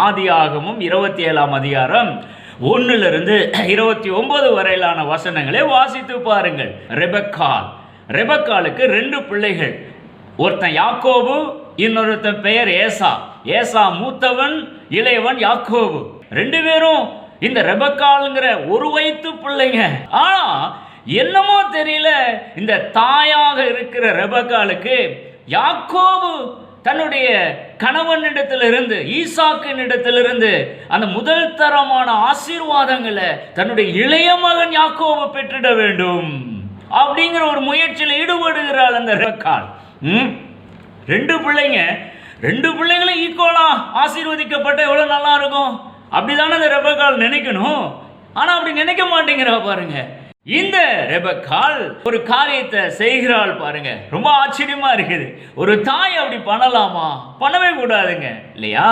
ஆதியாகமம் 27ஆம் அதிகாரம் 1 to 29 வரையிலான வசனங்களை வாசித்து பாருங்கள். ரெபக்காளுக்கு 2 பிள்ளைகள். ஒருத்தன் யாக்கோபு, இன்னொருத்தன் பெயர் ஏசா. ஏசா மூத்தவன், இளையவன் யாக்கோபு. 2 பேரும் இந்த ரெபக்காளுங்கிற ஒரு வயிற்று பிள்ளைங்க. ஆனா என்னமோ தெரியல, இந்த தாயாக இருக்கிற ரெபக்காளுக்கு யாக்கோபு தன்னுடைய கணவனிடத்திலிருந்து, ஈசாக்கினிடத்திலிருந்து அந்த முதல் தரமான ஆசீர்வாதங்களை தன்னுடைய இளைய மகன் யாக்கோபு பெற்றிட வேண்டும் அப்படிங்கிற ஒரு முயற்சியில் ஈடுபடுகிறாள் அந்த ரெபக்காள். 2 பிள்ளைங்க, 2 பிள்ளைங்களும் ஈக்குவலா ஆசீர்வதிக்கப்பட்ட எவ்வளவு நல்லா இருக்கும். அப்படிதானே அந்த ரெபக்காள் நினைக்கணும். ஆனா அப்படி நினைக்க மாட்டேங்கிறா பாருங்க. இந்த ரெபக்காள் ஒரு காரியத்தை செய்கிறாள் பாருங்க. ரொம்ப ஆச்சரியமா இருக்குது. ஒரு தாய் அப்படி பண்ணலாமா? பண்ணவே கூடாதுங்க, இல்லையா?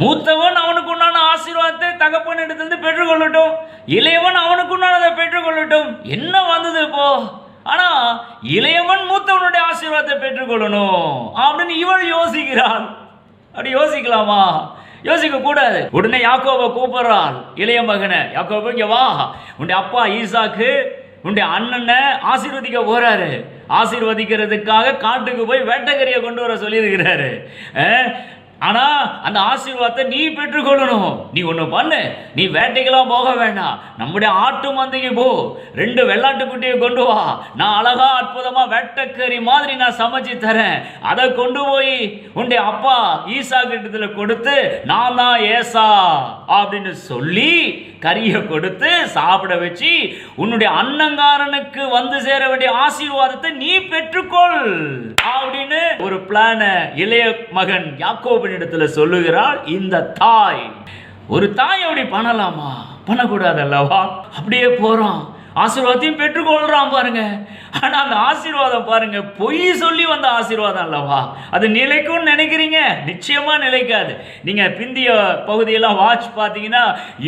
மூத்தவன் அவனுக்கு உண்டான ஆசீர்வாதத்தை தகப்பன் இடத்திலிருந்து பெற்றுக்கொள்ளட்டும், இளையவன் அவனுக்கு உண்டானதை பெற்றுக்கொள்ளட்டும். என்ன வந்தது இப்போ? ஆனா இளையவன் மூத்தவனுடைய ஆசீர்வாதத்தை பெற்றுக்கொள்ளணும் அப்படின்னு இவள் யோசிக்கிறாள். அப்படி யோசிக்கலாமா? யோசிக்க கூடாது. உடனே யாக்கோபை கூப்பிடுறாள், இளைய மகனை. யாக்கோபு, இங்க வா, உன்னுடைய அப்பா ஈசாக்கு உன்னுடைய அண்ணனை ஆசீர்வதிக்க போறாரு. ஆசீர்வதிக்கிறதுக்காக காட்டுக்கு போய் வேட்டைக்கறியை கொண்டு வர சொல்லியிருக்கிறாரு. ஆனா அந்த ஆசீர்வாதத்தை நீ பெற்றுக்கொள்ளணும். நீ ஒண்ணு பண்ணு, நீ வேட்டைக்கெல்லாம் போக வேண்டாம், நம்முடைய ஆட்டு மந்தைக்கு போ, 2 வெள்ளாட்டுக்குட்டியை கொண்டு வா, நான் அழகா அற்புதமா வேட்டைக்கறி மாதிரி நான் சமைச்சு தரேன். அதை கொண்டு போய் உன்னுடைய அப்பா ஈசா கிட்டத்துல கொடுத்து, நான் தான் ஏசா அப்படின்னு சொல்லி கறியை கொடுத்து சாப்பிட வச்சு உன்னுடைய அண்ணங்காரனுக்கு வந்து சேர வேண்டிய ஆசீர்வாதத்தை நீ பெற்றுக்கொள் அப்படின்னு ஒரு பிளான இளைய மகன் யாக்கோபின் இடத்துல சொல்லுகிறாள் இந்த தாய். ஒரு தாய் அப்படி பண்ணலாமா? பண்ணக்கூடாது அல்லவா? அப்படியே போறான், ஆசீர்வாதத்தையும் பெற்றுக்கொள்றான் பாருங்க. ஆனா அந்த ஆசீர்வாதம் பாருங்க, பொய் சொல்லி வந்த ஆசீர்வாதம் அல்லவா? அது நிலைக்கும் நினைக்கிறீங்க? நிச்சயமா நிலைக்காது. நீங்க பிந்திய பகுதியெல்லாம் வாட்ச் பார்த்தீங்கன்னா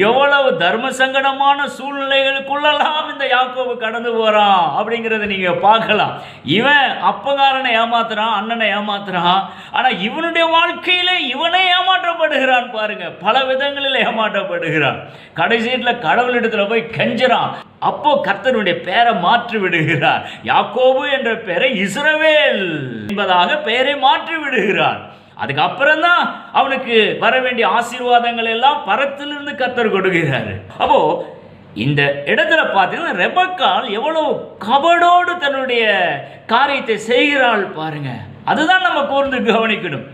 எவ்வளவு தர்ம சங்கடமான சூழ்நிலைகளுக்குள்ளெல்லாம் இந்த யாக்கோபு கடந்து போறான் அப்படிங்கிறத நீங்க பார்க்கலாம். இவன் அப்பகாரனை ஏமாத்துறான், அண்ணனை ஏமாத்துறான். ஆனா இவனுடைய வாழ்க்கையில இவனே ஏமாற்றப்படுகிறான் பாருங்க. பல விதங்களில் ஏமாற்றப்படுகிறான். கடைசியில கடவுளிடத்துல போய் கெஞ்சுறான். அப்போ கர்த்தருடைய பெயரை மாற்றி விடுகிறார். யாக்கோபு என்ற பெயரை இஸ்ரவேல் என்பதாக பெயரை மாற்றி விடுகிறார். அதுக்கப்புறம் தான் அவனுக்கு வர வேண்டிய ஆசீர்வாதங்கள் எல்லாம் பரத்திலிருந்து கர்த்தர் கொடுக்கிறாரு. அப்போ இந்த இடத்துல பார்த்தீங்கன்னா ரெபக்காள் எவ்வளவு கபடோடு தன்னுடைய காரியத்தை செய்கிறாள் பாருங்க. அதுதான் நம்ம கூர்ந்து கவனிக்கணும்.